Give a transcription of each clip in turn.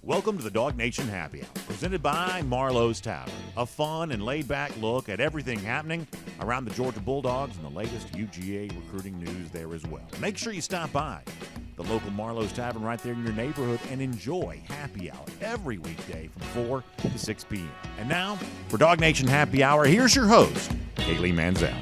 Welcome to the DawgNation Happy Hour, presented by Marlowe's Tavern. A fun and laid-back look at everything happening around the Georgia Bulldogs and the latest UGA recruiting news there as well. Make sure you stop by the local Marlowe's Tavern right there in your neighborhood and enjoy Happy Hour every weekday from 4 to 6 p.m. And now, for DawgNation Happy Hour, here's your host, Kaylee Mansell.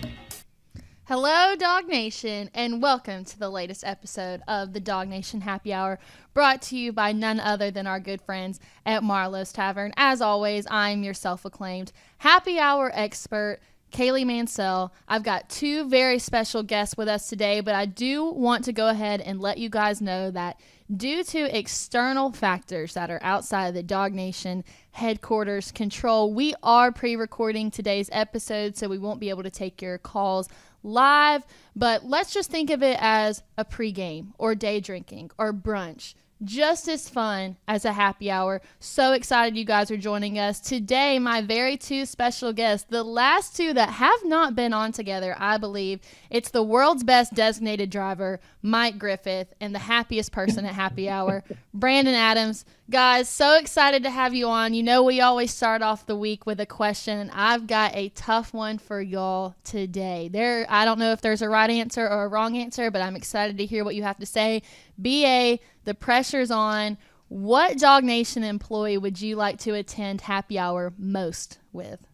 Hello, Dog Nation, and welcome to the latest episode of the DawgNation Happy Hour, brought to you by none other than our good friends at Marlowe's Tavern. As always, I'm your self-acclaimed Happy Hour expert, Kaylee Mansell. I've got two very special guests with us today, but I do want to go ahead and let you guys know that due to external factors that are outside of the DawgNation headquarters control, we are pre-recording today's episode, so we won't be able to take your calls live, but let's just think of it as a pregame or day drinking or brunch. Just as fun as a happy hour. So excited you guys are joining us. Today, my very two special guests, the last two that have not been on together, I believe. It's the world's best designated driver, Mike Griffith, and the happiest person at happy hour, Brandon Adams. Guys, so excited to have you on. You know we always start off the week with a question, and I've got a tough one for y'all today. I don't know if there's a right answer or a wrong answer, but I'm excited to hear what you have to say. BA, the pressure's on. What DawgNation employee would you like to attend happy hour most with?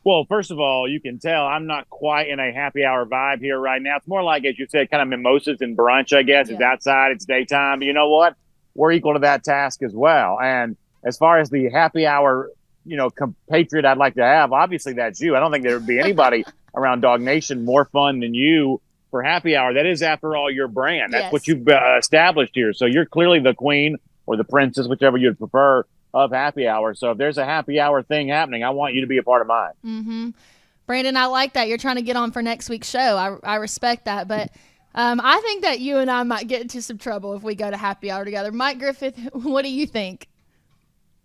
Well, first of all, you can tell I'm not quite in a happy hour vibe here right now. It's more like, as you said, kind of mimosas and brunch, I guess. Yeah. It's outside, it's daytime. But you know what? We're equal to that task as well. And as far as the happy hour, compatriot I'd like to have, obviously that's you. I don't think there would be anybody around DawgNation more fun than you for happy hour. That is, after all, your brand. That's what you've established here. So you're clearly the queen or the princess, whichever you'd prefer, of happy hour. So if there's a happy hour thing happening, I want you to be a part of mine. Mm-hmm. Brandon, I like that. You're trying to get on for next week's show. I respect that. But I think that you and I might get into some trouble if we go to happy hour together. Mike Griffith, what do you think?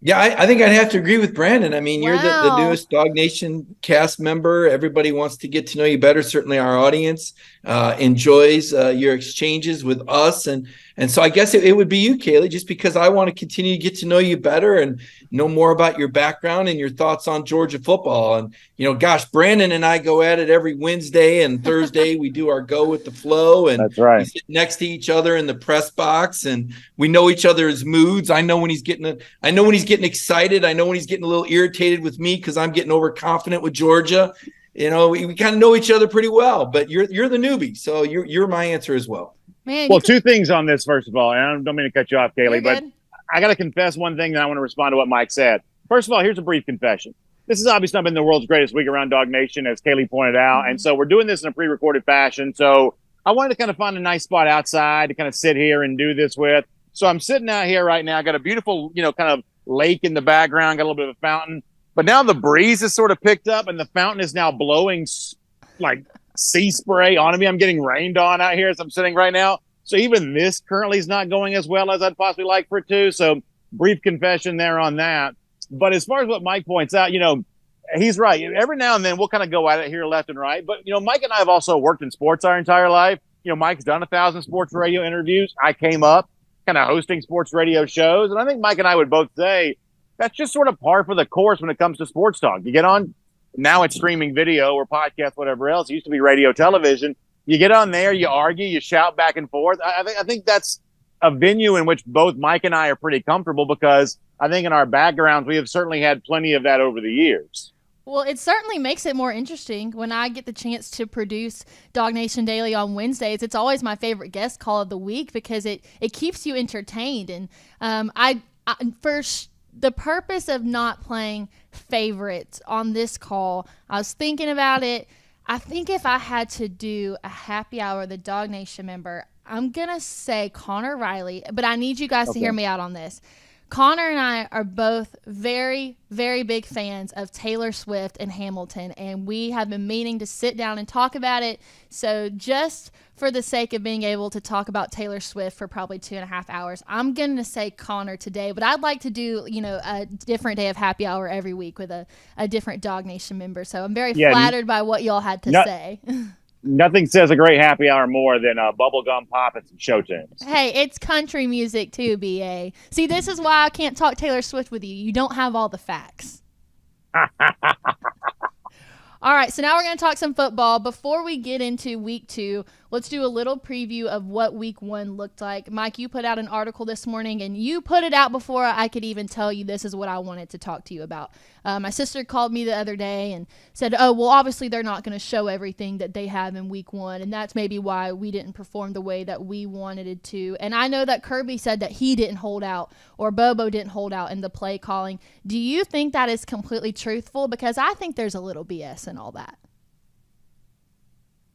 Yeah, I think I'd have to agree with Brandon. I mean, You're the newest DawgNation cast member. Everybody wants to get to know you better. Certainly our audience enjoys your exchanges with us. And so I guess it would be you, Kaylee, just because I want to continue to get to know you better and know more about your background and your thoughts on Georgia football. And, Brandon and I go at it every Wednesday and Thursday. We do our Go with the Flow. And that's right. We sit next to each other in the press box, and we know each other's moods. I know when he's getting excited. I know when he's getting a little irritated with me because I'm getting overconfident with Georgia. We kind of know each other pretty well, but you're the newbie. So you're my answer as well. Man, well, two things on this, first of all, and I don't mean to cut you off, Kaylee, but I got to confess one thing, and I want to respond to what Mike said. First of all, here's a brief confession. This has obviously not been the world's greatest week around DawgNation, as Kaylee pointed out, and so we're doing this in a pre-recorded fashion. So I wanted to kind of find a nice spot outside to kind of sit here and do this with. So I'm sitting out here right now. I got a beautiful, kind of lake in the background, got a little bit of a fountain. But now the breeze has sort of picked up, and the fountain is now blowing like sea spray onto me. I'm getting rained on out here as I'm sitting right now. So even this currently is not going as well as I'd possibly like for it to. So brief confession there on that. But as far as what Mike points out, he's right. Every now and then we'll kind of go at it here left and right. But, Mike and I have also worked in sports our entire life. Mike's done 1,000 sports radio interviews. I came up kind of hosting sports radio shows. And I think Mike and I would both say that's just sort of par for the course when it comes to sports talk. You get on, now it's streaming video or podcast, whatever else. It used to be radio, television. You get on there, you argue, you shout back and forth. I think that's a venue in which both Mike and I are pretty comfortable because I think in our backgrounds, we have certainly had plenty of that over the years. Well, it certainly makes it more interesting when I get the chance to produce DawgNation Daily on Wednesdays. It's always my favorite guest call of the week because it keeps you entertained. And the purpose of not playing favorites on this call, I was thinking about it. I think if I had to do a happy hour, the DawgNation member, I'm going to say Connor Riley, but I need you guys to hear me out on this. Connor and I are both very, very big fans of Taylor Swift and Hamilton, and we have been meaning to sit down and talk about it. So just for the sake of being able to talk about Taylor Swift for probably 2.5 hours, I'm going to say Connor today, but I'd like to do, a different day of happy hour every week with a different DawgNation member. So I'm very flattered by what y'all had to say. Nothing says a great happy hour more than bubblegum pop and some show tunes. Hey, it's country music too, BA. See, this is why I can't talk Taylor Swift with you. You don't have all the facts. All right, so now we're going to talk some football. Before we get into week 2, let's do a little preview of what week 1 looked like. Mike, you put out an article this morning, and you put it out before I could even tell you this is what I wanted to talk to you about. My sister called me the other day and said, oh, well, obviously they're not going to show everything that they have in week 1, and that's maybe why we didn't perform the way that we wanted it to. And I know that Kirby said that he didn't hold out or Bobo didn't hold out in the play calling. Do you think that is completely truthful? Because I think there's a little BS in all that.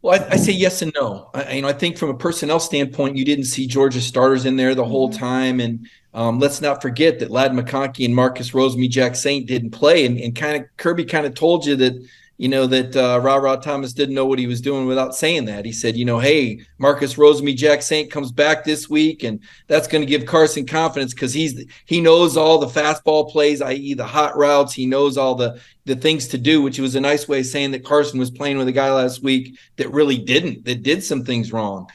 Well, I say yes and no. I think from a personnel standpoint, you didn't see Georgia starters in there the whole time. And let's not forget that Ladd McConkey and Marcus Rosemy-Jack Saint didn't play. And kind of Kirby kind of told you that, Ra Thomas didn't know what he was doing without saying that. He said, hey, Marcus Rosemy-Jack Saint comes back this week, and that's going to give Carson confidence because he knows all the fastball plays, i.e. the hot routes. He knows all the things to do, which was a nice way of saying that Carson was playing with a guy last week that really that did some things wrong.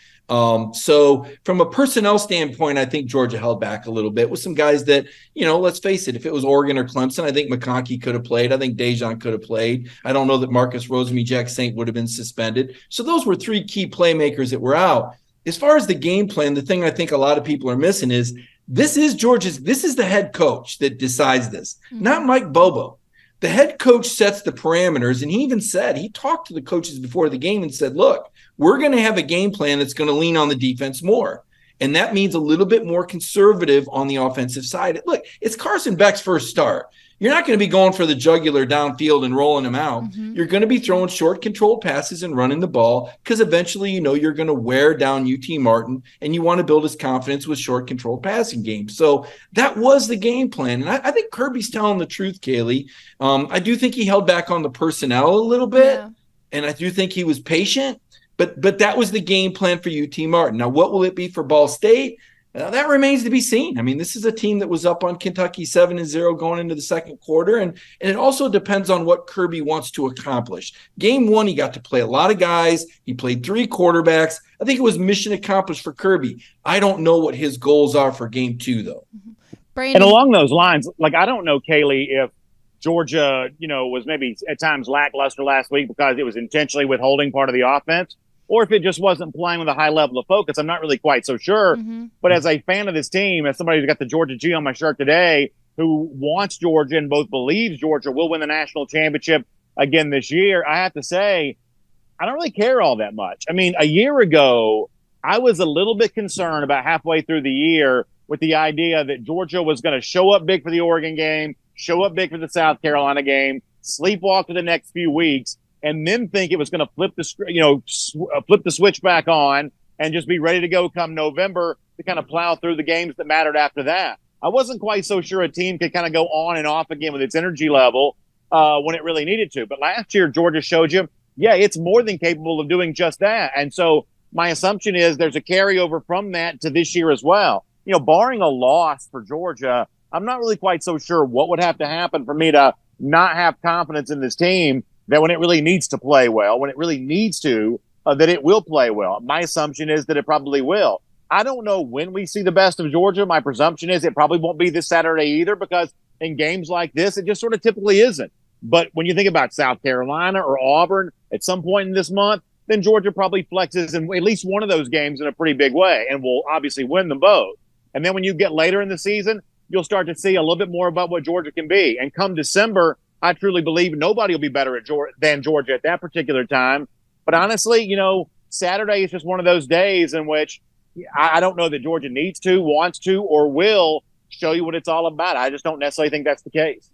So from a personnel standpoint, I think Georgia held back a little bit with some guys that, let's face it, if it was Oregon or Clemson, I think McConkey could have played. I think Dejon could have played. I don't know that Marcus Rosemy-Jack Saint would have been suspended. So those were 3 key playmakers that were out. As far as the game plan, the thing I think a lot of people are missing is this is the head coach that decides this, not Mike Bobo. The head coach sets the parameters, and he even said, he talked to the coaches before the game and said, look, we're going to have a game plan that's going to lean on the defense more. And that means a little bit more conservative on the offensive side. Look, it's Carson Beck's first start. You're not going to be going for the jugular downfield and rolling them out. You're going to be throwing short controlled passes and running the ball because eventually, you're going to wear down UT Martin, and you want to build his confidence with short controlled passing games. So that was the game plan. And I think Kirby's telling the truth, Kaylee. I do think he held back on the personnel a little bit, and I do think he was patient. But that was the game plan for UT Martin. Now, what will it be for Ball State? That remains to be seen. I mean, this is a team that was up on Kentucky 7-0 going into the second quarter, and it also depends on what Kirby wants to accomplish. Game 1, he got to play a lot of guys. He played 3 quarterbacks. I think it was mission accomplished for Kirby. I don't know what his goals are for Game 2, though. Brandon. And along those lines, I don't know, Kaylee, if Georgia, was maybe at times lackluster last week because it was intentionally withholding part of the offense, or if it just wasn't playing with a high level of focus. I'm not really quite so sure. But as a fan of this team, as somebody who's got the Georgia G on my shirt today, who wants Georgia and both believes Georgia will win the national championship again this year, I have to say, I don't really care all that much. I mean, a year ago, I was a little bit concerned about halfway through the year with the idea that Georgia was going to show up big for the Oregon game, show up big for the South Carolina game, sleepwalk for the next few weeks, and then think it was going to flip the switch back on and just be ready to go come November to kind of plow through the games that mattered after that. I wasn't quite so sure a team could kind of go on and off again with its energy level when it really needed to. But last year, Georgia showed you, it's more than capable of doing just that. And so my assumption is there's a carryover from that to this year as well. Barring a loss for Georgia, I'm not really quite so sure what would have to happen for me to not have confidence in this team that when it really needs to play well, when it really needs to, that it will play well. My assumption is that it probably will. I don't know when we see the best of Georgia. My presumption is it probably won't be this Saturday either, because in games like this, it just sort of typically isn't. But when you think about South Carolina or Auburn at some point in this month, then Georgia probably flexes in at least one of those games in a pretty big way and will obviously win them both. And then when you get later in the season, you'll start to see a little bit more about what Georgia can be. And come December, I truly believe nobody will be better than Georgia at that particular time. But honestly, Saturday is just one of those days in which I don't know that Georgia needs to, wants to, or will show you what it's all about. I just don't necessarily think that's the case.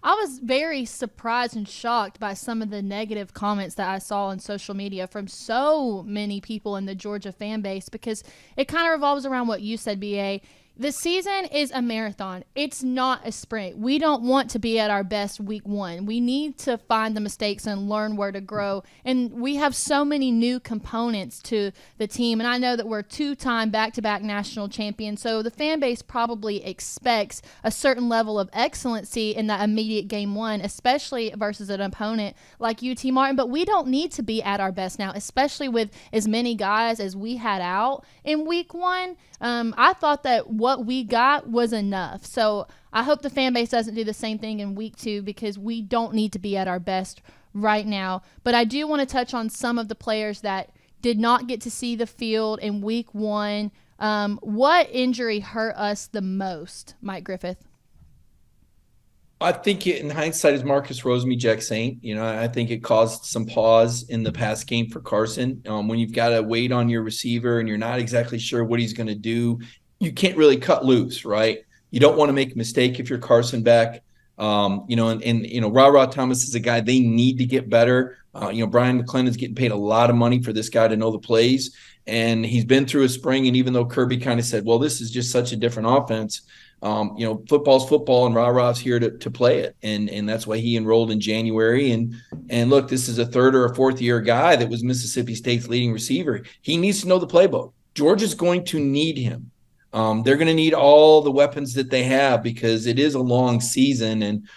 I was very surprised and shocked by some of the negative comments that I saw on social media from so many people in the Georgia fan base, because it kind of revolves around what you said, BA. The season is a marathon. It's not a sprint. We don't want to be at our best week one. We need to find the mistakes and learn where to grow. And we have so many new components to the team. And I know that we're 2-time back-to-back national champions. So the fan base probably expects a certain level of excellency in that immediate game one, especially versus an opponent like UT Martin. But we don't need to be at our best now, especially with as many guys as we had out in week one. I thought that what we got was enough. So I hope the fan base doesn't do the same thing in week two, because we don't need to be at our best right now. But I do want to touch on some of the players that did not get to see the field in week one. What injury hurt us the most, Mike Griffith? I think in hindsight is Marcus Rosemy-Jacksaint. I think it caused some pause in the pass game for Carson. When you've got to wait on your receiver and you're not exactly sure what he's going to do, you can't really cut loose, right? You don't want to make a mistake if you're Carson Beck. Ra Thomas is a guy they need to get better. Brian McClendon's getting paid a lot of money for this guy to know the plays. And he's been through a spring. And even though Kirby kind of said, well, this is just such a different offense, football's football, and Ra-Ra's here to play it. And that's why he enrolled in January. And look, this is a third or a fourth year guy that was Mississippi State's leading receiver. He needs to know the playbook. Georgia's going to need him. They're going to need all the weapons that they have, because it is a long season. And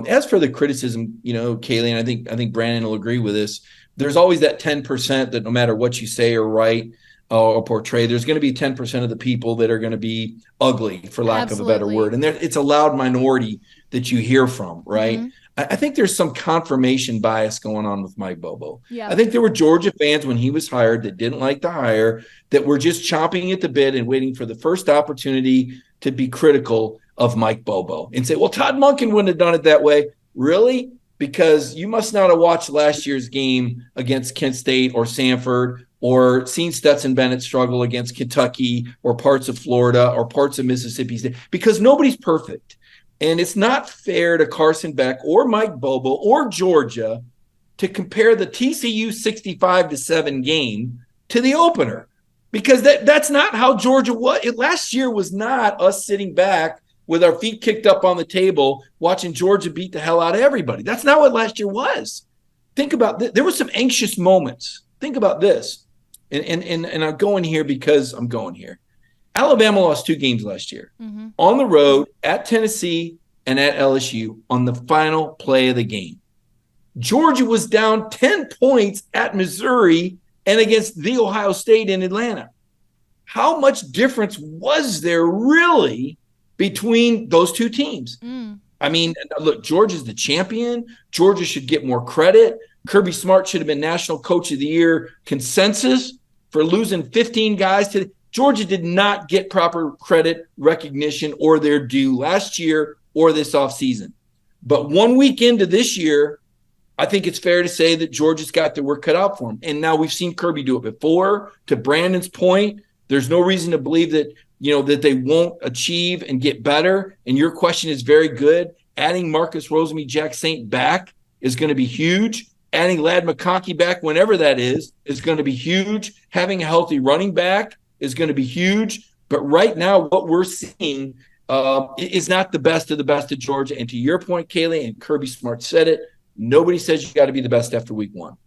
as for the criticism, Kaylee, and I think Brandon will agree with this, there's always that 10% that no matter what you say or write or portray, there's going to be 10% of the people that are going to be ugly, for lack of a better word. And it's a loud minority that you hear from, right? Mm-hmm. I think there's some confirmation bias going on with Mike Bobo. Yeah. I think there were Georgia fans when he was hired that didn't like the hire, that were just chomping at the bit and waiting for the first opportunity to be critical of Mike Bobo and say, well, Todd Monken wouldn't have done it that way. Really? Because you must not have watched last year's game against Kent State or Samford, or seen Stetson Bennett struggle against Kentucky or parts of Florida or parts of Mississippi State, because nobody's perfect. And it's not fair to Carson Beck or Mike Bobo or Georgia to compare the TCU 65-7 game to the opener, because that's not how Georgia was. Last year was not us sitting back with our feet kicked up on the table watching Georgia beat the hell out of everybody. That's not what last year was. Think about this. There were some anxious moments. Think about this. And I'm going here because I'm going here. Alabama lost 2 games last year, on the road at Tennessee and at LSU on the final play of the game. Georgia was down 10 points at Missouri and against the Ohio State in Atlanta. How much difference was there really between those two teams? I mean, look, Georgia's the champion. Georgia should get more credit. Kirby Smart should have been National Coach of the Year consensus for losing 15 guys to Georgia. Did not get proper credit, recognition, or their due last year or this offseason. But 1 week into this year, I think it's fair to say that Georgia's got their work cut out for them. And now we've seen Kirby do it before. To Brandon's point, there's no reason to believe that, that they won't achieve and get better. And your question is very good. Adding Marcus Rosemy-Jacksaint back is going to be huge. Adding Ladd McConkey back, whenever that is going to be huge. Having a healthy running back is going to be huge. But right now, what we're seeing is not the best of Georgia. And to your point, Kaylee, and Kirby Smart said it, nobody says you got to be the best after week one.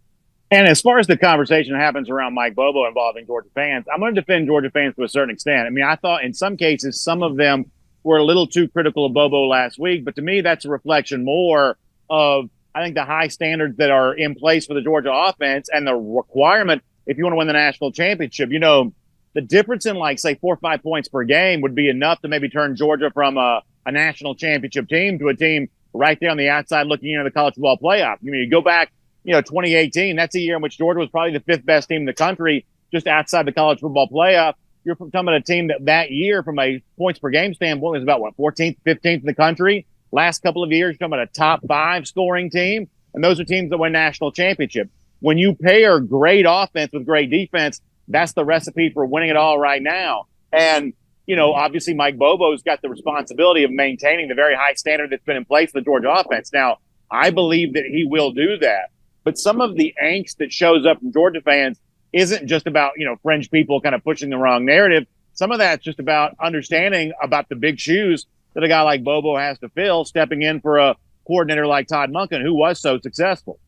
And as far as the conversation that happens around Mike Bobo involving Georgia fans, I'm going to defend Georgia fans to a certain extent. I mean, I thought in some cases, some of them were a little too critical of Bobo last week. But to me, that's a reflection more of, I think, the high standards that are in place for the Georgia offense and the requirement if you want to win the national championship. The difference in, like, say, 4 or 5 points per game would be enough to maybe turn Georgia from a national championship team to a team right there on the outside looking into the college football playoff. You go back, 2018, that's a year in which Georgia was probably the 5th best team in the country, just outside the college football playoff. You're talking about a team that year, from a points per game standpoint, was about, 14th, 15th in the country. Last couple of years, you're talking about a top 5 scoring team, and those are teams that win national championship. When you pair great offense with great defense, that's the recipe for winning it all right now. And, obviously Mike Bobo's got the responsibility of maintaining the very high standard that's been in place for the Georgia offense. Now, I believe that he will do that. But some of the angst that shows up from Georgia fans isn't just about, fringe people kind of pushing the wrong narrative. some of that's just about understanding about the big shoes that a guy like Bobo has to fill, stepping in for a coordinator like Todd Monken, who was so successful.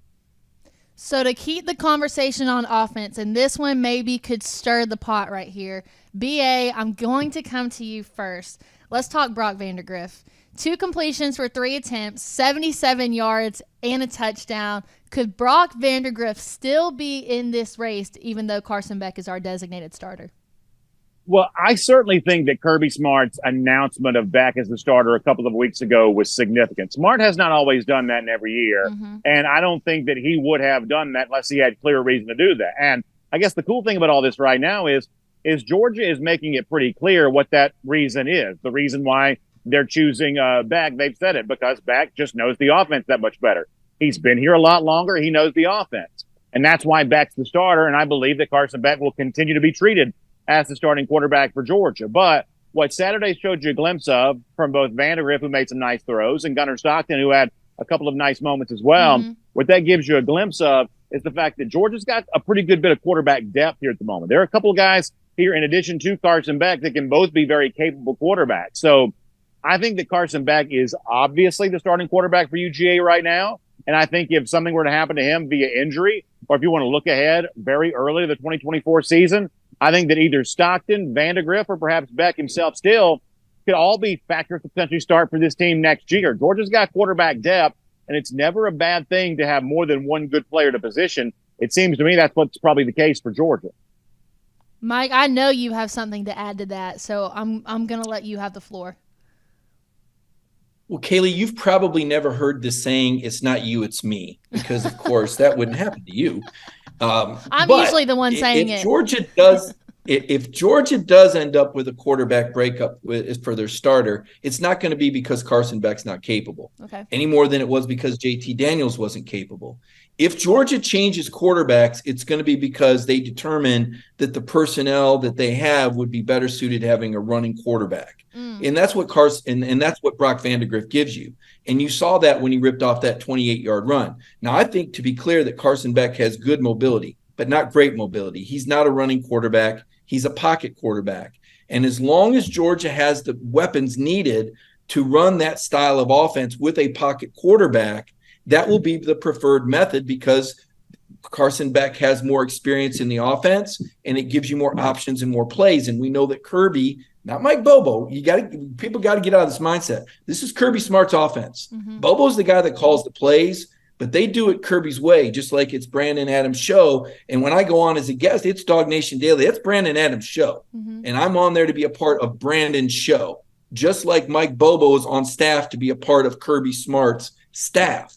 So to keep the conversation on offense, and this one maybe could stir the pot right here, BA, I'm going to come to you first. Let's talk Brock Vandergriff. 2 completions for 3 attempts, 77 yards, and a touchdown. Could Brock Vandergriff still be in this race, even though Carson Beck is our designated starter? Well, I certainly think that Kirby Smart's announcement of Beck as the starter a couple of weeks ago was significant. Smart has not always done that in every year, and I don't think that he would have done that unless he had clear reason to do that. And I guess the cool thing about all this right now is Georgia is making it pretty clear what that reason is. The reason why they're choosing Beck, they've said it, because Beck just knows the offense that much better. He's been here a lot longer. He knows the offense. And that's why Beck's the starter, and I believe that Carson Beck will continue to be treated as the starting quarterback for Georgia. But what Saturday showed you a glimpse of from both Vandergriff, who made some nice throws, and Gunnar Stockton, who had a couple of nice moments as well, what that gives you a glimpse of is the fact that Georgia's got a pretty good bit of quarterback depth here at the moment. There are a couple of guys here, in addition to Carson Beck, that can both be very capable quarterbacks. So I think that Carson Beck is obviously the starting quarterback for UGA right now. And I think if something were to happen to him via injury, or if you want to look ahead very early to the 2024 season, I think that either Stockton, Vandergriff, or perhaps Beck himself still could all be factors to potentially start for this team next year. Georgia's got quarterback depth, and it's never a bad thing to have more than one good player to position. It seems to me that's what's probably the case for Georgia. Mike, I know you have something to add to that, so I'm going to let you have the floor. Well, Kaylee, you've probably never heard the saying, "It's not you, it's me," because, of course, that wouldn't happen to you. I'm usually the one saying it. If Georgia does end up with a quarterback breakup for their starter, it's not going to be because Carson Beck's not capable, any more than it was because JT Daniels wasn't capable. If Georgia changes quarterbacks, it's going to be because they determine that the personnel that they have would be better suited to having a running quarterback. And that's what and that's what Brock Vandergriff gives you. And you saw that when he ripped off that 28-yard run. Now, I think, to be clear, that Carson Beck has good mobility, but not great mobility. He's not a running quarterback. He's a pocket quarterback. And as long as Georgia has the weapons needed to run that style of offense with a pocket quarterback, that will be the preferred method, because Carson Beck has more experience in the offense and it gives you more options and more plays. And we know that Kirby, not Mike Bobo, people got to get out of this mindset. This is Kirby Smart's offense. Bobo's the guy that calls the plays, but they do it Kirby's way, just like it's Brandon Adams' show. And when I go on as a guest, it's DawgNation Daily. That's Brandon Adams' show. And I'm on there to be a part of Brandon's show, just like Mike Bobo is on staff to be a part of Kirby Smart's staff.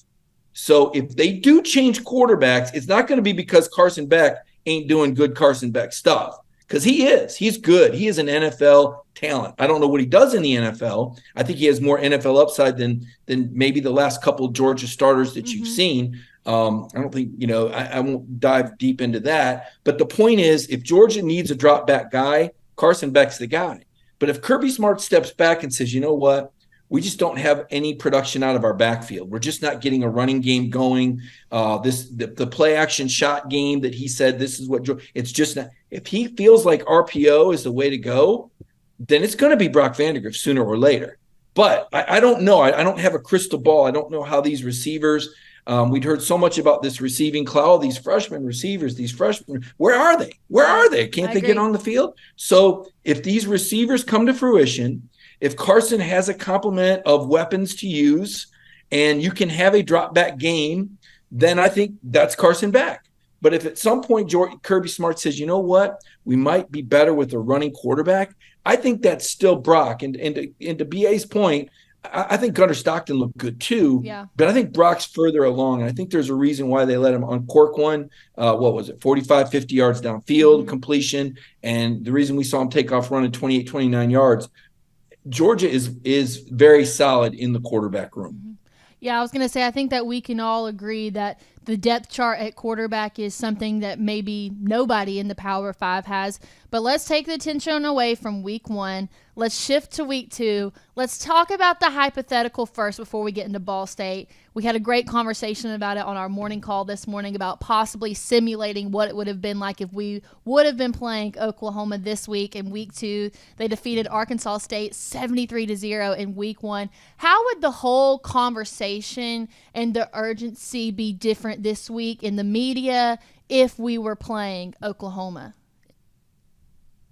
So if they do change quarterbacks, it's not going to be because Carson Beck ain't doing good Carson Beck stuff, because he is. He's good. He is an NFL talent. I don't know what he does in the NFL. I think he has more NFL upside than maybe the last couple of Georgia starters that you've seen. I don't think, I won't dive deep into that. But the point is, if Georgia needs a drop back guy, Carson Beck's the guy. But if Kirby Smart steps back and says, you know what, we just don't have any production out of our backfield. We're just not getting a running game going. The play action shot game that he said, this is what it's just not. If he feels like RPO is the way to go, then it's going to be Brock Vandergriff sooner or later. But I don't know. I don't have a crystal ball. I don't know how these receivers. We'd heard so much about this receiving cloud, these freshman receivers, where are they? Where are they? Can't they get on the field? So if these receivers come to fruition, if Carson has a complement of weapons to use and you can have a drop back game, then I think that's Carson Beck. But if at some point Kirby Smart says, you know what, we might be better with a running quarterback, I think that's still Brock. And to BA's point, I think Gunnar Stockton looked good too. Yeah. But I think Brock's further along. And I think there's a reason why they let him uncork one. 45, 50 yards downfield completion. And the reason we saw him take off running 28, 29 yards. Georgia is very solid in the quarterback room. Yeah, I was going to say, I think that we can all agree that The depth chart at quarterback is something that maybe nobody in the Power 5 has. But let's take the attention away from week 1. Let's shift to week 2. Let's talk about the hypothetical first before we get into Ball State. We had a great conversation about it on our morning call this morning about possibly simulating what it would have been like if we would have been playing Oklahoma this week. In week 2, they defeated Arkansas State 73-0 in week 1. How would the whole conversation and the urgency be different this week in the media if we were playing Oklahoma?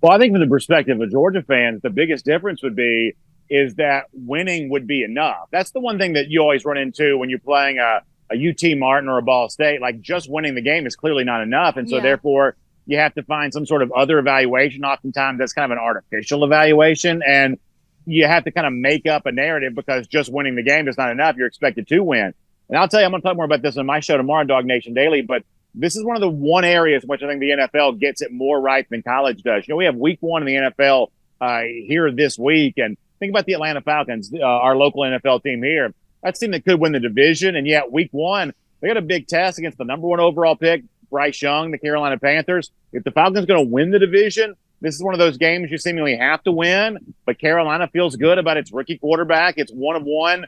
Well, I think from the perspective of Georgia fans, the biggest difference would be is that winning would be enough. That's the one thing that you always run into when you're playing a UT Martin or a Ball State. Like, just winning the game is clearly not enough. And so therefore you have to find some sort of other evaluation. Oftentimes that's kind of an artificial evaluation, and you have to kind of make up a narrative because just winning the game is not enough. You're expected to win. And I'll tell you, I'm going to talk more about this on my show tomorrow, DawgNation Daily, but this is one of the one areas in which I think the NFL gets it more right than college does. You know, we have week 1 in the NFL here this week, and think about the Atlanta Falcons, our local NFL team here. That's a team that could win the division, and yet week 1, they got a big test against the number 1 overall pick, Bryce Young, the Carolina Panthers. If the Falcons going to win the division, this is one of those games you seemingly have to win, but Carolina feels good about its rookie quarterback. It's 1 of 1,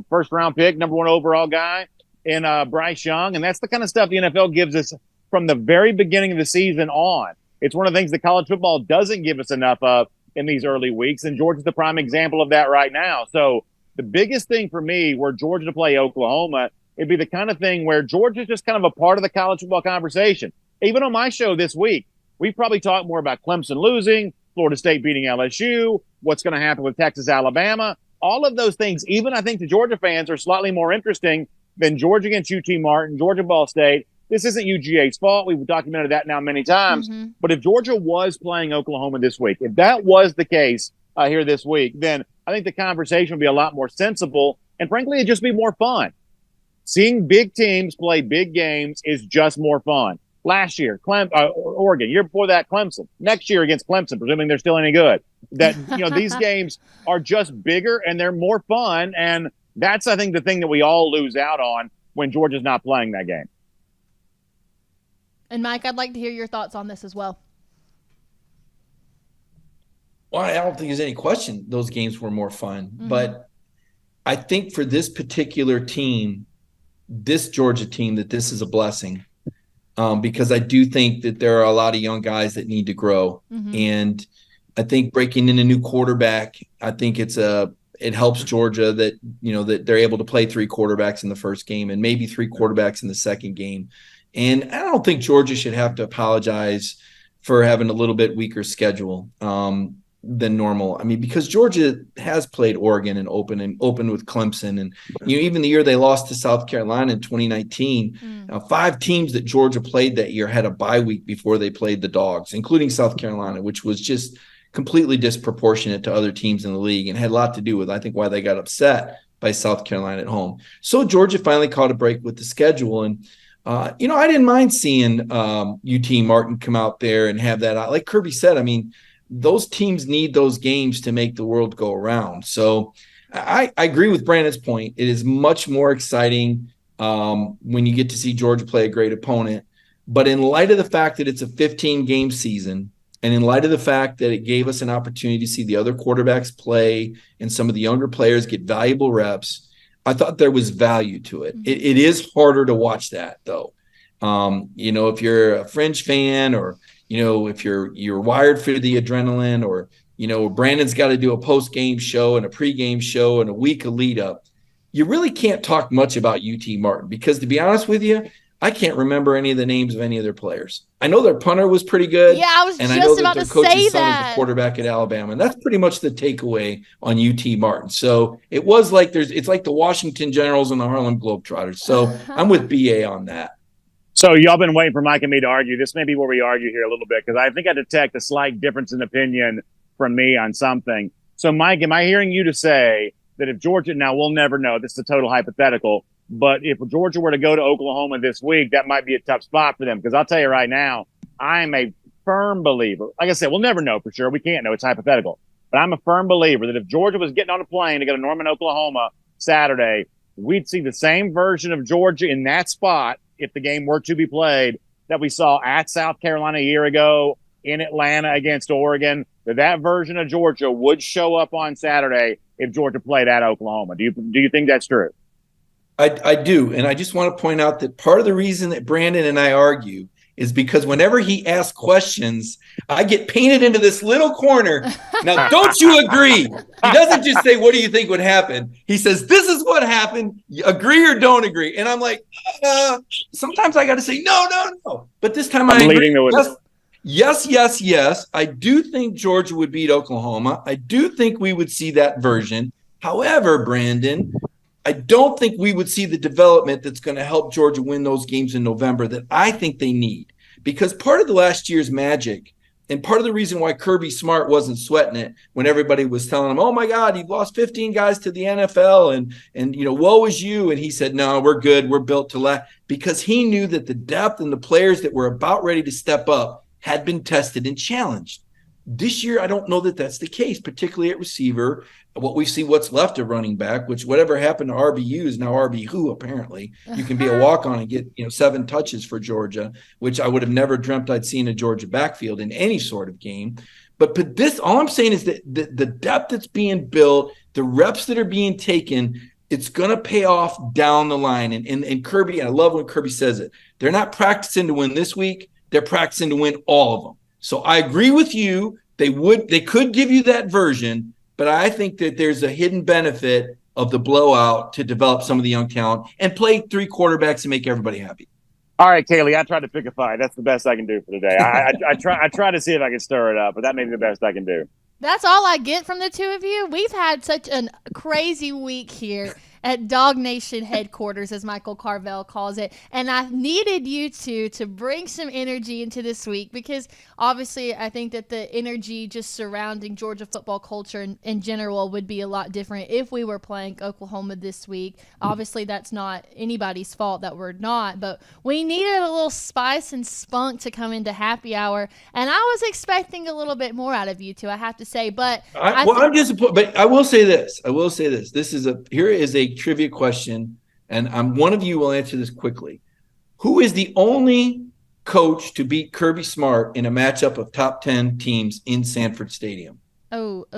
first-round pick, number 1 overall guy in Bryce Young, and that's the kind of stuff the NFL gives us from the very beginning of the season on. It's one of the things that college football doesn't give us enough of in these early weeks, and Georgia's the prime example of that right now. So the biggest thing for me, were Georgia to play Oklahoma, it'd be the kind of thing where Georgia's just kind of a part of the college football conversation. Even on my show this week, we probably talk more about Clemson losing, Florida State beating LSU, what's going to happen with Texas, Alabama. All of those things, even I think to Georgia fans, are slightly more interesting than Georgia against UT Martin, Georgia Ball State. This isn't UGA's fault. We've documented that now many times. Mm-hmm. But if Georgia was playing Oklahoma this week, if that was the case here this week, then I think the conversation would be a lot more sensible. And frankly, it'd just be more fun. Seeing big teams play big games is just more fun. Last year, Oregon. Year before that, Clemson. Next year against Clemson, presuming they're still any good. That, these games are just bigger and they're more fun. And that's, I think, the thing that we all lose out on when Georgia's not playing that game. And, Mike, I'd like to hear your thoughts on this as well. Well, I don't think there's any question those games were more fun. Mm-hmm. But I think for this particular team, this Georgia team, that this is a blessing. Because I do think that there are a lot of young guys that need to grow. Mm-hmm. And I think breaking in a new quarterback, I think it helps Georgia that, that they're able to play 3 quarterbacks in the first game and maybe 3 quarterbacks in the second game. And I don't think Georgia should have to apologize for having a little bit weaker schedule than normal. I mean, because Georgia has played Oregon and opened with Clemson. And, even the year they lost to South Carolina in 2019, 5 teams that Georgia played that year had a bye week before they played the Dogs, including South Carolina, which was just completely disproportionate to other teams in the league and had a lot to do with, I think, why they got upset by South Carolina at home. So Georgia finally caught a break with the schedule. And, I didn't mind seeing UT Martin come out there and have that. Like Kirby said, I mean, those teams need those games to make the world go around. So I agree with Brandon's point. It is much more exciting when you get to see Georgia play a great opponent. But in light of the fact that it's a 15-game season, and in light of the fact that it gave us an opportunity to see the other quarterbacks play and some of the younger players get valuable reps, I thought there was value to it. It is harder to watch that, though. If you're a French fan, or if you're wired for the adrenaline, or Brandon's got to do a post-game show and a pre-game show and a week of lead up, you really can't talk much about UT Martin because, to be honest with you, I can't remember any of the names of any of their players. I know their punter was pretty good. Yeah, I was and just I know about that to their say coach's son that. is the quarterback at Alabama. And that's pretty much the takeaway on UT Martin. So it was like it's like the Washington Generals and the Harlem Globetrotters. So I'm with BA on that. So y'all been waiting for Mike and me to argue. This may be where we argue here a little bit, because I think I detect a slight difference in opinion from me on something. So, Mike, am I hearing you to say that if Georgia, now we'll never know, this is a total hypothetical, but if Georgia were to go to Oklahoma this week, that might be a tough spot for them? Because I'll tell you right now, I am a firm believer. Like I said, we'll never know for sure. We can't know. It's hypothetical. But I'm a firm believer that if Georgia was getting on a plane to go to Norman, Oklahoma Saturday, we'd see the same version of Georgia in that spot if the game were to be played, that we saw at South Carolina a year ago, in Atlanta against Oregon, that version of Georgia would show up on Saturday if Georgia played at Oklahoma. Do you think that's true? I do. And I just want to point out that part of the reason that Brandon and I argue is because whenever he asks questions, I get painted into this little corner. Now, don't you agree? He doesn't just say, what do you think would happen? He says, this is what happened. You agree or don't agree? And I'm like, sometimes I got to say, no. But this time I'm leading the witness. Yes. I do think Georgia would beat Oklahoma. I do think we would see that version. However, Brandon, I don't think we would see the development that's going to help Georgia win those games in November that I think they need. Because part of the last year's magic and part of the reason why Kirby Smart wasn't sweating it when everybody was telling him, oh, my God, you've lost 15 guys to the NFL and woe is you. And he said, no, we're good. We're built to last. Because he knew that the depth and the players that were about ready to step up had been tested and challenged. This year, I don't know that that's the case, particularly at receiver. What we see, what's left of running back, which whatever happened to RBU is now RB-who, apparently. You can be a walk-on and get 7 touches for Georgia, which I would have never dreamt I'd seen a Georgia backfield in any sort of game. But this, all I'm saying is that the depth that's being built, the reps that are being taken, it's going to pay off down the line. And Kirby, and I love when Kirby says it, they're not practicing to win this week. They're practicing to win all of them. So I agree with you. They could give you that version, but I think that there's a hidden benefit of the blowout to develop some of the young talent and play 3 quarterbacks and make everybody happy. All right, Kaylee, I tried to pick a fight. That's the best I can do for today. I try to see if I can stir it up, but that may be the best I can do. That's all I get from the two of you. We've had such a crazy week here at DawgNation headquarters, as Michael Carvel calls it. And I needed you two to bring some energy into this week because obviously I think that the energy just surrounding Georgia football culture in general would be a lot different if we were playing Oklahoma this week. Obviously that's not anybody's fault that we're not, but we needed a little spice and spunk to come into happy hour. And I was expecting a little bit more out of you two, I have to say. But I'm disappointed. But I will say this. Here is a trivia question, and one of you will answer this quickly. Who is the only coach to beat Kirby Smart in a matchup of top 10 teams in Sanford Stadium? Don't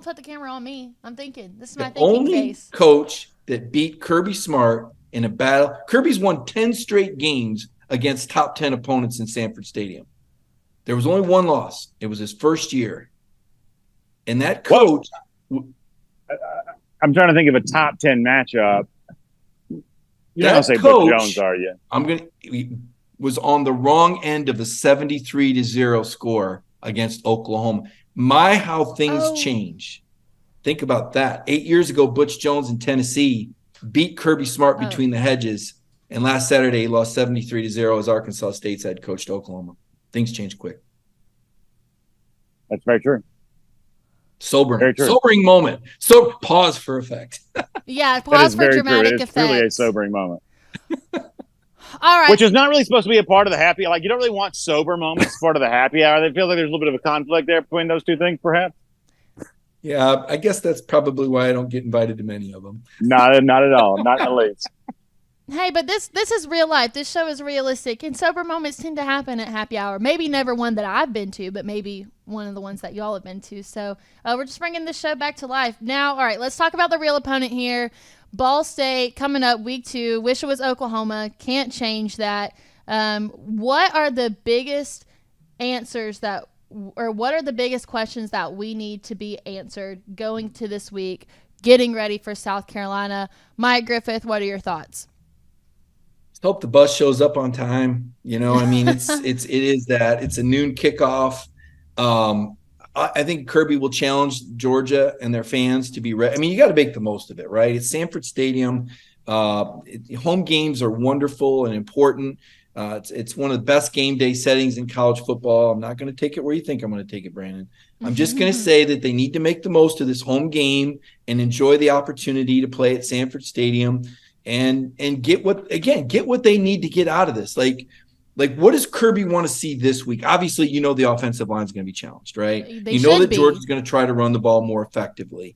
put the camera on me. I'm thinking. This is my thinking face. The only coach that beat Kirby Smart in a battle. Kirby's won 10 straight games against top 10 opponents in Sanford Stadium. There was only one loss. It was his first year. And that coach... I'm trying to think of a top 10 matchup. You're not going to say Butch Jones, are you? He was on the wrong end of a 73-0 score against Oklahoma. How things change. Think about that. 8 years ago, Butch Jones in Tennessee beat Kirby Smart between the hedges. And last Saturday, he lost 73-0 as Arkansas State's head coach to Oklahoma. Things change quick. That's very true. Sobering moment. So pause for effect. Yeah, pause for dramatic effect. It's truly a sobering moment. All right. Which is not really supposed to be a part of the happy hour. Like, you don't really want sober moments as part of the happy hour. They feel like there's a little bit of a conflict there between those two things, perhaps. Yeah, I guess that's probably why I don't get invited to many of them. Not at all. Not in the least. Hey, but this is real life. This show is realistic, and sober moments tend to happen at happy hour. Maybe never one that I've been to, but maybe one of the ones that y'all have been to. So we're just bringing this show back to life. Now, all right, let's talk about the real opponent here. Ball State coming up week 2. Wish it was Oklahoma. Can't change that. What are the biggest answers what are the biggest questions that we need to be answered going to this week, getting ready for South Carolina? Mike Griffith, what are your thoughts? Hope the bus shows up on time. It is that. It's a noon kickoff. I think Kirby will challenge Georgia and their fans to be ready. I mean, you got to make the most of it, right? It's Sanford Stadium. Home games are wonderful and important. It's one of the best game day settings in college football. I'm not going to take it where you think I'm going to take it, Brandon. I'm just going to say that they need to make the most of this home game and enjoy the opportunity to play at Sanford Stadium. And get what they need to get out of this. Like, Like, what does Kirby want to see this week? Obviously, the offensive line is going to be challenged, right? They should be. Georgia's going to try to run the ball more effectively.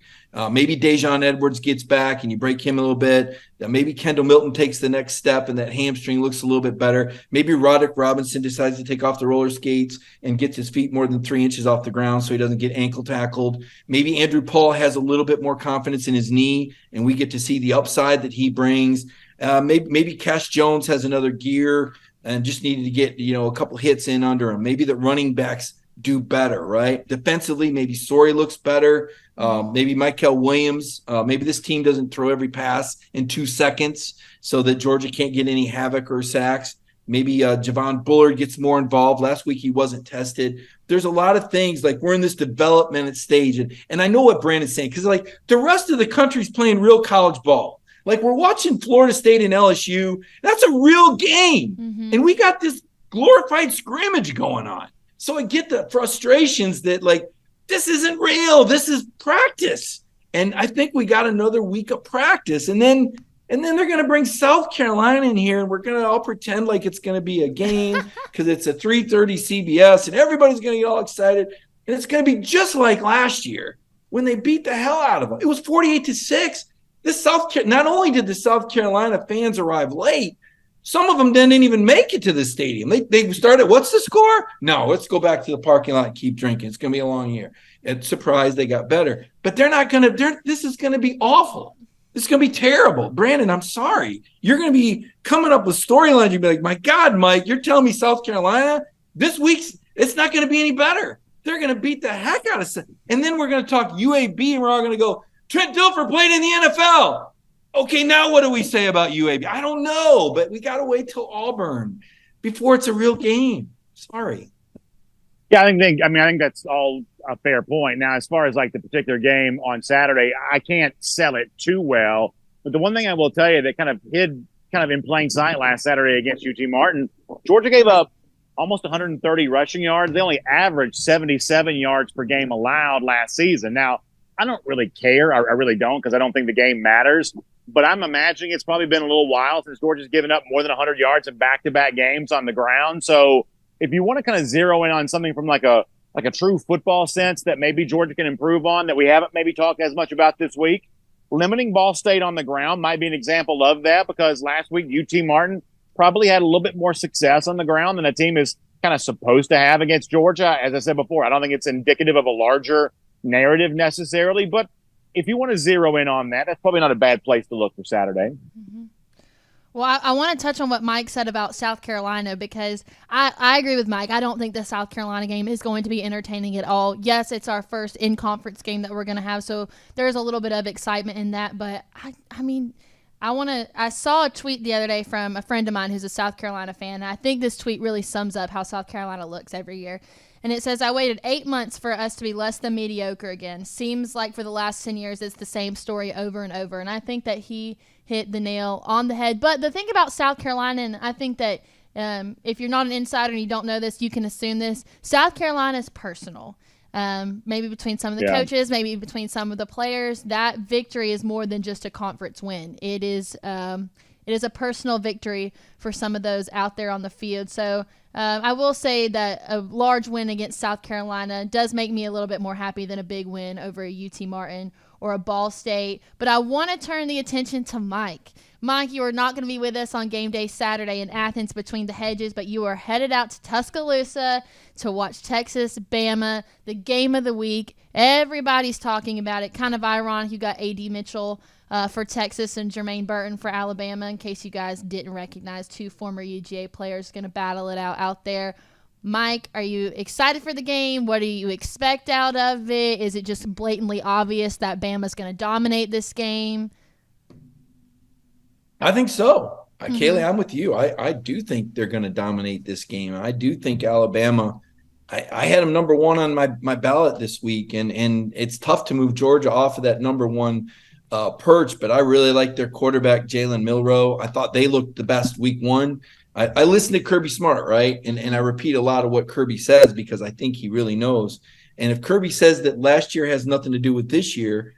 Maybe Dejon Edwards gets back and you break him a little bit. Maybe Kendall Milton takes the next step and that hamstring looks a little bit better. Maybe Roderick Robinson decides to take off the roller skates and gets his feet more than 3 inches off the ground so he doesn't get ankle tackled. Maybe Andrew Paul has a little bit more confidence in his knee and we get to see the upside that he brings. Maybe Cash Jones has another gear and just needed to get, a couple hits in under him. Maybe the running backs do better, right? Defensively, maybe Sori looks better. Maybe Michael Williams. Maybe this team doesn't throw every pass in 2 seconds so that Georgia can't get any havoc or sacks. Maybe Javon Bullard gets more involved. Last week he wasn't tested. There's a lot of things, like we're in this development stage. And I know what Brandon's saying, because like the rest of the country's playing real college ball. Like we're watching Florida State and LSU. That's a real game. Mm-hmm. And we got this glorified scrimmage going on. So I get the frustrations that like, this isn't real. This is practice. And I think we got another week of practice. And then they're going to bring South Carolina in here and we're going to all pretend like it's going to be a game because it's a 3:30 CBS and everybody's going to get all excited. And it's going to be just like last year when they beat the hell out of them. It was 48-6. Not only did the South Carolina fans arrive late, some of them didn't even make it to the stadium. They started, what's the score? No, let's go back to the parking lot and keep drinking. It's going to be a long year. It's surprised they got better. But this is going to be awful. This is going to be terrible. Brandon, I'm sorry. You're going to be coming up with storylines. You'll be like, my God, Mike, you're telling me South Carolina this week's, it's not going to be any better. They're going to beat the heck out of it. And then we're going to talk UAB and we're all going to go, Trent Dilfer played in the NFL. Okay, now what do we say about UAB? I don't know, but we got to wait till Auburn before it's a real game. Sorry. Yeah, I think that's all a fair point. Now, as far as like the particular game on Saturday, I can't sell it too well. But the one thing I will tell you that kind of hid in plain sight last Saturday against UT Martin, Georgia gave up almost 130 rushing yards. They only averaged 77 yards per game allowed last season. Now, I don't really care. I really don't, because I don't think the game matters. But I'm imagining it's probably been a little while since Georgia's given up more than 100 yards in back-to-back games on the ground. So if you want to kind of zero in on something from like a true football sense that maybe Georgia can improve on that we haven't maybe talked as much about this week, limiting Ball State on the ground might be an example of that, because last week UT Martin probably had a little bit more success on the ground than a team is kind of supposed to have against Georgia. As I said before, I don't think it's indicative of a larger narrative necessarily, but if you want to zero in on that, that's probably not a bad place to look for Saturday. Mm-hmm. Well, I want to touch on what Mike said about South Carolina, because I agree with Mike. I don't think the South Carolina game is going to be entertaining at all. Yes, it's our first in-conference game that we're going to have, so there's a little bit of excitement in that. But, I saw a tweet the other day from a friend of mine who's a South Carolina fan, and I think this tweet really sums up how South Carolina looks every year. And it says, I waited 8 months for us to be less than mediocre again. Seems like for the last 10 years, it's the same story over and over. And I think that he hit the nail on the head. But the thing about South Carolina, and I think that if you're not an insider and you don't know this, you can assume this. South Carolina is personal. Maybe between some of the coaches, maybe between some of the players. That victory is more than just a conference win. It is a personal victory for some of those out there on the field. So I will say that a large win against South Carolina does make me a little bit more happy than a big win over a UT Martin or a Ball State. But I want to turn the attention to Mike. Mike, you are not going to be with us on game day Saturday in Athens between the hedges, but you are headed out to Tuscaloosa to watch Texas, Bama, the game of the week. Everybody's talking about it. Kind of ironic you got A.D. Mitchell for Texas and Jermaine Burton for Alabama, in case you guys didn't recognize two former UGA players going to battle it out there. Mike, are you excited for the game? What do you expect out of it? Is it just blatantly obvious that Bama's going to dominate this game? I think so. Kaylee, I'm with you. I do think they're going to dominate this game. I do think Alabama, I had them number one on my ballot this week, and it's tough to move Georgia off of that number one perch, but I really like their quarterback, Jalen Milroe. I thought they looked the best week one. I listened to Kirby Smart, right? And I repeat a lot of what Kirby says because I think he really knows. And if Kirby says that last year has nothing to do with this year,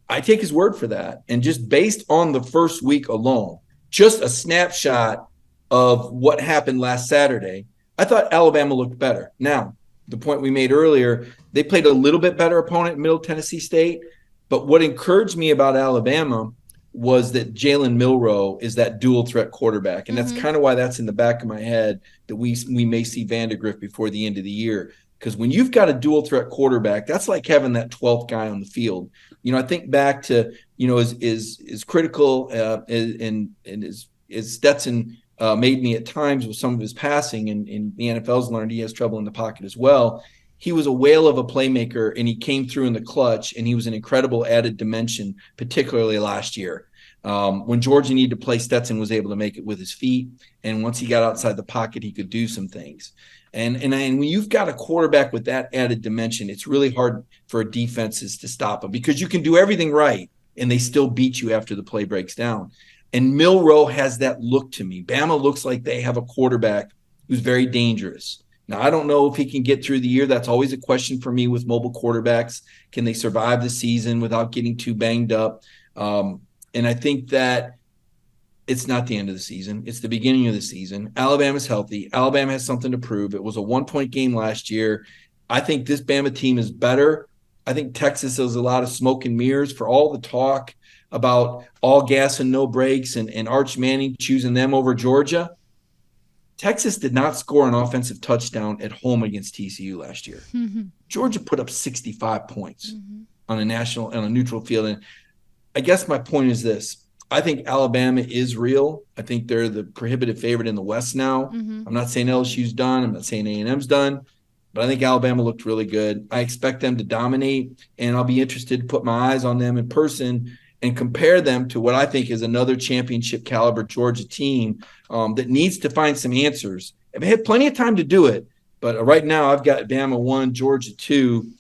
I take his word for that. And just based on the first week alone, just a snapshot of what happened last Saturday, I thought Alabama looked better. Now, the point we made earlier, they played a little bit better opponent, Middle Tennessee State. But what encouraged me about Alabama was that Jalen Milroe is that dual threat quarterback. And that's kind of why that's in the back of my head, that we may see Vandergriff before the end of the year. Because when you've got a dual threat quarterback, that's like having that 12th guy on the field. I think back to, is critical and is Stetson made me at times with some of his passing, and the NFL's learned he has trouble in the pocket as well. He was a whale of a playmaker, and he came through in the clutch, and he was an incredible added dimension, particularly last year. When Georgia needed to play, Stetson was able to make it with his feet, and once he got outside the pocket, he could do some things. And when you've got a quarterback with that added dimension, it's really hard for defenses to stop him, because you can do everything right, and they still beat you after the play breaks down. And Milroe has that look to me. Bama looks like they have a quarterback who's very dangerous. Now, I don't know if he can get through the year. That's always a question for me with mobile quarterbacks. Can they survive the season without getting too banged up? And I think that it's not the end of the season. It's the beginning of the season. Alabama's healthy. Alabama has something to prove. It was a 1-point game last year. I think this Bama team is better. I think Texas has a lot of smoke and mirrors for all the talk about all gas and no brakes and Arch Manning choosing them over Georgia. Texas did not score an offensive touchdown at home against TCU last year. Georgia put up 65 points on a neutral field. And I guess my point is this. I think Alabama is real. I think they're the prohibitive favorite in the West now. I'm not saying LSU's done. I'm not saying A&M's done. But I think Alabama looked really good. I expect them to dominate, and I'll be interested to put my eyes on them in person and compare them to what I think is another championship caliber Georgia team that needs to find some answers. They had plenty of time to do it, but right now I've got Bama 1, Georgia 2,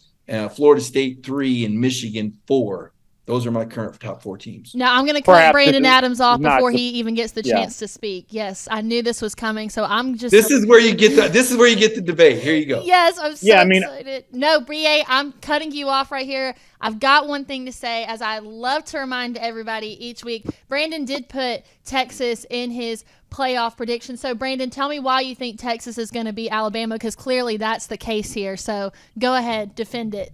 Florida State 3, and Michigan 4. Those are my current top 4 teams. Now, I'm going to cut Brandon Adams off before he even gets the chance to speak. Yes, I knew this was coming, so I'm just. This is where you get the debate. Here you go. Yes, I'm so excited. No, Brie, I'm cutting you off right here. I've got one thing to say, as I love to remind everybody each week. Brandon did put Texas in his playoff prediction. So, Brandon, tell me why you think Texas is going to beat Alabama, because clearly that's the case here. So, go ahead, defend it.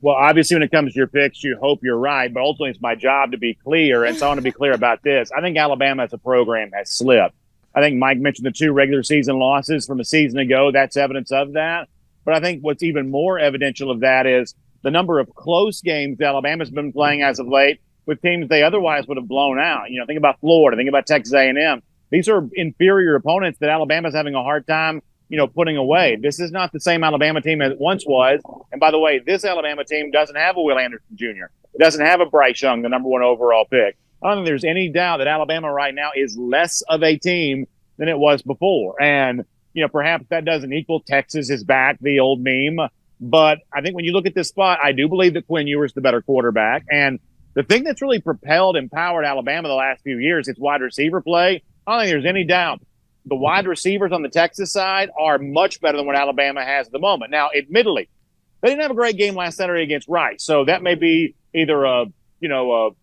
Well, obviously, when it comes to your picks, you hope you're right, but ultimately it's my job to be clear, and so I want to be clear about this. I think Alabama as a program has slipped. I think Mike mentioned the 2 regular season losses from a season ago. That's evidence of that. But I think what's even more evidential of that is the number of close games Alabama's been playing as of late with teams they otherwise would have blown out. Think about Florida, think about Texas A&M. These are inferior opponents that Alabama's having a hard time putting away. This is not the same Alabama team as it once was. And by the way, this Alabama team doesn't have a Will Anderson Jr. It doesn't have a Bryce Young, the number 1 overall pick. I don't think there's any doubt that Alabama right now is less of a team than it was before. And, perhaps that doesn't equal Texas is back, the old meme. But I think when you look at this spot, I do believe that Quinn Ewers the better quarterback. And the thing that's really propelled and powered Alabama the last few years is wide receiver play. I don't think there's any doubt. The wide receivers on the Texas side are much better than what Alabama has at the moment. Now, admittedly, they didn't have a great game last Saturday against Rice, so that may be either a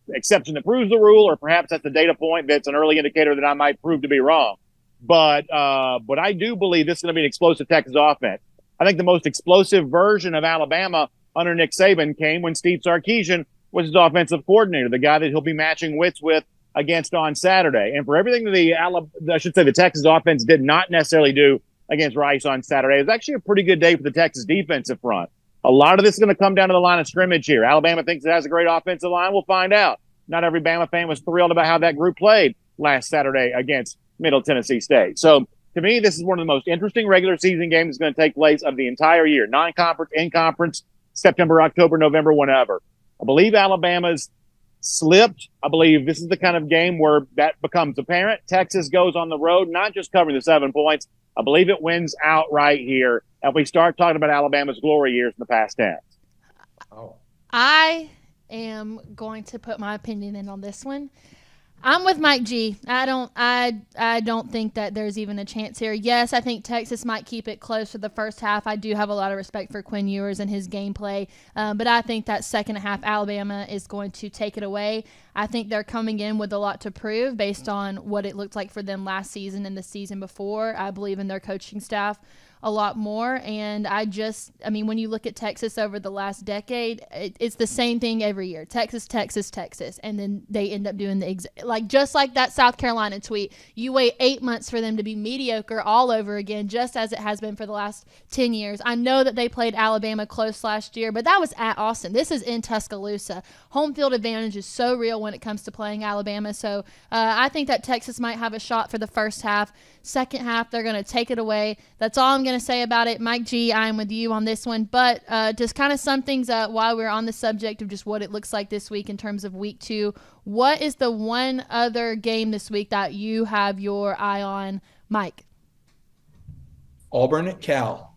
exception that proves the rule, or perhaps that's a data point that's an early indicator that I might prove to be wrong. But I do believe this is going to be an explosive Texas offense. I think the most explosive version of Alabama under Nick Saban came when Steve Sarkisian was his offensive coordinator, the guy that he'll be matching wits with against on Saturday. And for everything that the Texas offense did not necessarily do against Rice on Saturday, it was actually a pretty good day for the Texas defensive front. A lot of this is going to come down to the line of scrimmage here. Alabama thinks it has a great offensive line. We'll find out. Not every Bama fan was thrilled about how that group played last Saturday against Middle Tennessee State. So, to me, this is one of the most interesting regular season games that's going to take place of the entire year. Non-conference, in-conference, September, October, November, whenever. I believe Alabama's slipped. I believe this is the kind of game where that becomes apparent. Texas goes on the road, not just covering the 7 points. I believe it wins outright here, and we start talking about Alabama's glory years in the past tense. I am going to put my opinion in on this one. I'm with Mike G. I don't think that there's even a chance here. Yes, I think Texas might keep it close for the first half. I do have a lot of respect for Quinn Ewers and his gameplay, but I think that second half Alabama is going to take it away. I think they're coming in with a lot to prove based on what it looked like for them last season and the season before. I believe in their coaching staff a lot more, and when you look at Texas over the last decade, it's the same thing every year. Texas, and then they end up doing just like that South Carolina tweet. You wait 8 months for them to be mediocre all over again, just as it has been for the last 10 years. I know that they played Alabama close last year, but that was at Austin. This is in Tuscaloosa. Home field advantage is so real when it comes to playing Alabama, so I think that Texas might have a shot for the first half. Second half, they're going to take it away. That's all I'm going to say about it. Mike G, I'm with you on this one. But just kind of sum things up while we're on the subject of just what it looks like this week in terms of week 2. What is the one other game this week that you have your eye on, Mike? Auburn at Cal.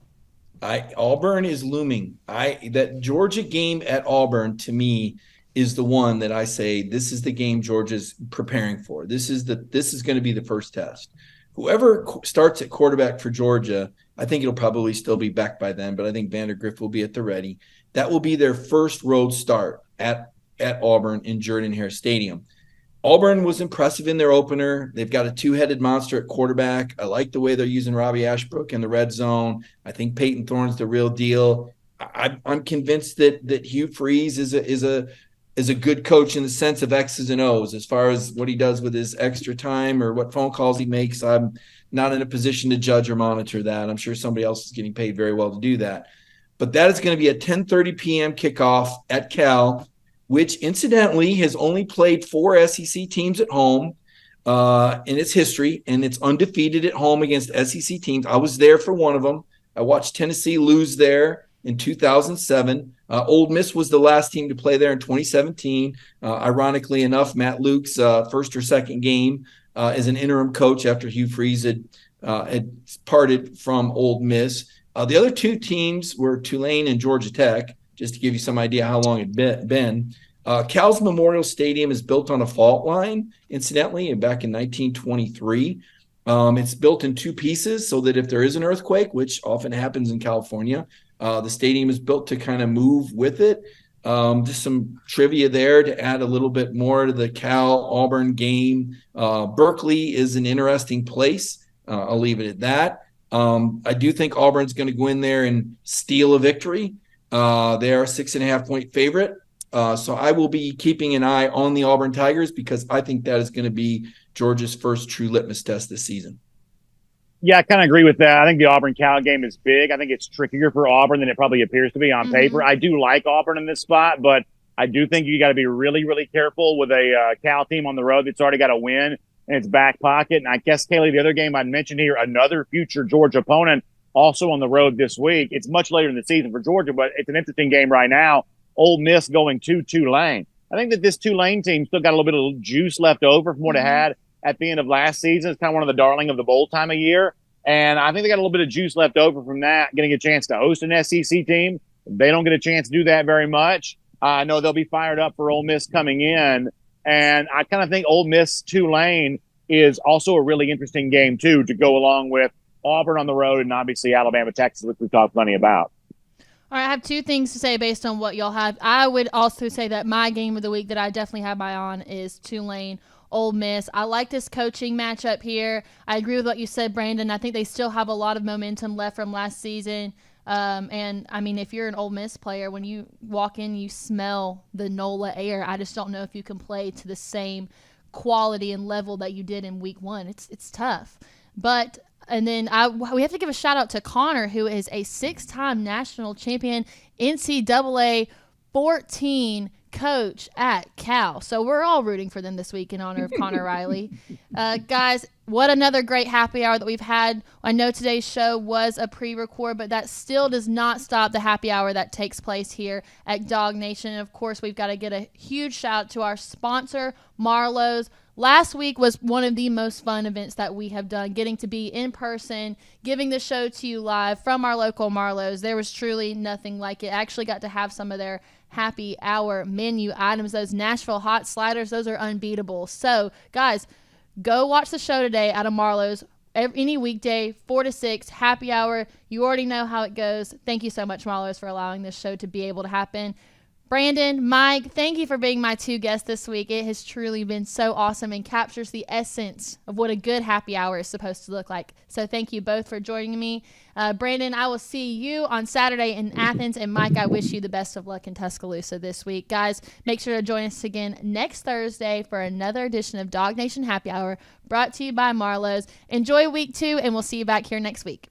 Auburn is looming. That Georgia game at Auburn, to me, is the one that I say this is the game Georgia's preparing for. This is going to be the first test. Whoever starts at quarterback for Georgia, I think it'll probably still be back by then, but I think Vandergriff will be at the ready. That will be their first road start at Auburn in Jordan-Hare Stadium. Auburn was impressive in their opener. They've got a two-headed monster at quarterback. I like the way they're using Robbie Ashbrook in the red zone. I think Peyton Thorne's the real deal. I'm convinced that Hugh Freeze is a good coach in the sense of X's and O's. As far as what he does with his extra time or what phone calls he makes, I'm not in a position to judge or monitor that. I'm sure somebody else is getting paid very well to do that. But that is going to be a 10:30 p.m. kickoff at Cal, which incidentally has only played 4 SEC teams at home in its history, and it's undefeated at home against SEC teams. I was there for one of them. I watched Tennessee lose there in 2007. Ole Miss was the last team to play there in 2017. Ironically enough, Matt Luke's first or second game as an interim coach after Hugh Freeze had parted from Ole Miss. The other two teams were Tulane and Georgia Tech, just to give you some idea how long it'd been. Cal's Memorial Stadium is built on a fault line, incidentally, and back in 1923. It's built in 2 pieces so that if there is an earthquake, which often happens in California, the stadium is built to kind of move with it. Just some trivia there to add a little bit more to the Cal-Auburn game. Berkeley is an interesting place. I'll leave it at that. I do think Auburn's going to go in there and steal a victory. They are a 6.5-point favorite. So I will be keeping an eye on the Auburn Tigers because I think that is going to be Georgia's first true litmus test this season. Yeah, I kind of agree with that. I think the Auburn-Cal game is big. I think it's trickier for Auburn than it probably appears to be on paper. I do like Auburn in this spot, but I do think you got to be really, really careful with a Cal team on the road that's already got a win in its back pocket. And I guess, Kaylee, the other game I'd mentioned here, another future Georgia opponent also on the road this week. It's much later in the season for Georgia, but it's an interesting game right now. Ole Miss going to Tulane. I think that this Tulane team still got a little bit of juice left over from what it had at the end of last season. It's kind of one of the darling of the bowl time of year. And I think they got a little bit of juice left over from that, getting a chance to host an SEC team. They don't get a chance to do that very much. I know they'll be fired up for Ole Miss coming in. And I kind of think Ole Miss Tulane is also a really interesting game, too, to go along with Auburn on the road and obviously Alabama, Texas, which we've talked plenty about. All right, I have 2 things to say based on what y'all have. I would also say that my game of the week that I definitely have my eye on is Tulane, Ole Miss. I like this coaching matchup here. I agree with what you said, Brandon. I think they still have a lot of momentum left from last season. And, I mean, if you're an Ole Miss player, when you walk in, you smell the NOLA air. I just don't know if you can play to the same quality and level that you did in week 1. It's tough. But – and then we have to give a shout-out to Connor, who is a 6-time national champion, NCAA 14 coach at Cal. So we're all rooting for them this week in honor of Connor Riley. Guys, what another great happy hour that we've had. I know today's show was a pre-record, but that still does not stop the happy hour that takes place here at DawgNation. And, of course, we've got to get a huge shout-out to our sponsor, Marlowe's. last week was one of the most fun events that we have done, getting to be in person, giving the show to you live from our local Marlowe's. There was truly nothing like it. I actually got to have some of their happy hour menu items. Those Nashville hot sliders, those are unbeatable. So, guys, go watch the show today out of Marlowe's. Any weekday, 4 to 6, happy hour. You already know how it goes. Thank you so much, Marlowe's, for allowing this show to be able to happen. Brandon, Mike, thank you for being my 2 guests this week. It has truly been so awesome and captures the essence of what a good happy hour is supposed to look like. So thank you both for joining me. Brandon, I will see you on Saturday in Athens. And Mike, I wish you the best of luck in Tuscaloosa this week. Guys, make sure to join us again next Thursday for another edition of DawgNation Happy Hour, brought to you by Marlowe's. Enjoy week 2, and we'll see you back here next week.